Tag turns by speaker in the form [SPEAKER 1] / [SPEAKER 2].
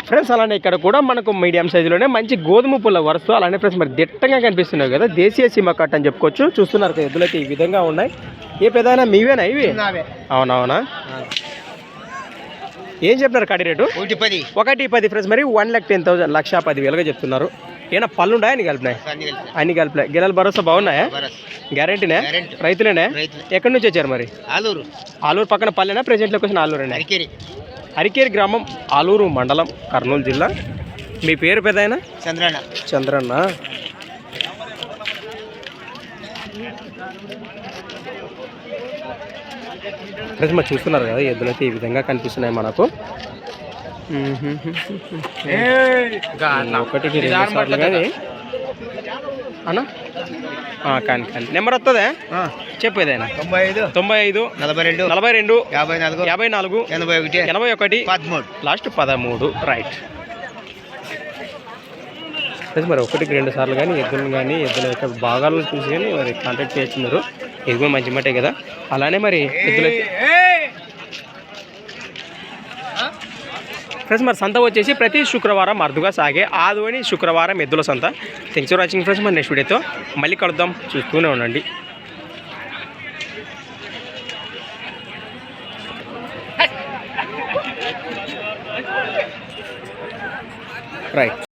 [SPEAKER 1] Friends అలానే ఇక్కడ కూడా మనకు మీడియం సైజులోనే మంచి గోధుమ పుల్ల వరుస అలానే ఫ్రెండ్స్ మరి దిట్టంగా కనిపిస్తున్నాయి కదా, దేశీయ సీమ కట్ అని చెప్పుకోవచ్చు. చూస్తున్నారు కదా ఎద్దులైతే ఈ విధంగా ఉన్నాయి. ఏ పెద్దనా మీవేనా ఇవి? అవునవునా? ఏం చెప్తున్నారు కాడి రేటు? 1,10 ఫ్రెండ్స్ మరి 1,10,000 1,10,000గా చెప్తున్నారు. ఏనా పళ్ళు ఉన్నాయా అన్ని కలిపినాయి? అన్ని కలిపినాయి. గిలాల భరోసా బాగున్నాయా? గ్యారెంటీనే? రైతులేనే? ఎక్కడి నుంచి వచ్చారు మరి? ఆలూరు పక్కన పల్లెనా? Present location ఆలూరేనా? అరికేరి గ్రామం, ఆలూరు మండలం, కర్నూలు జిల్లా. మీ పేరు పెద్ద? చంద్రన్న. ఫ్రెండ్స్ మరి చూస్తున్నారు కదా ఎద్దులైతే ఈ విధంగా కనిపిస్తున్నాయి మనకు. 1కి 2 సార్లు కానీ అన్నా కానీ నెంబర్ వస్తుందా? చెప్పేదైనా 95 42 54 81 లాస్ట్ 13. రైట్. మరి 1కి 2 సార్లు కానీ ఎద్దుల యొక్క భాగాలను చూసి కానీ మరి కాంటాక్ట్ చేయొచ్చు మీరు. ఇది కూడా మంచి మటే కదా. అలానే మరి ఎద్దులైతే ఫ్రెండ్స్ మరి సంత వచ్చేసి ప్రతి శుక్రవారం అరుదుగా సాగే ఆదివారం శుక్రవారం ఎద్దుల సంత. Thanks for watching friends. మరి నెక్స్ట్ వీడియోతో మళ్ళీ కలుద్దాం. చూస్తూనే ఉండండి. రైట్.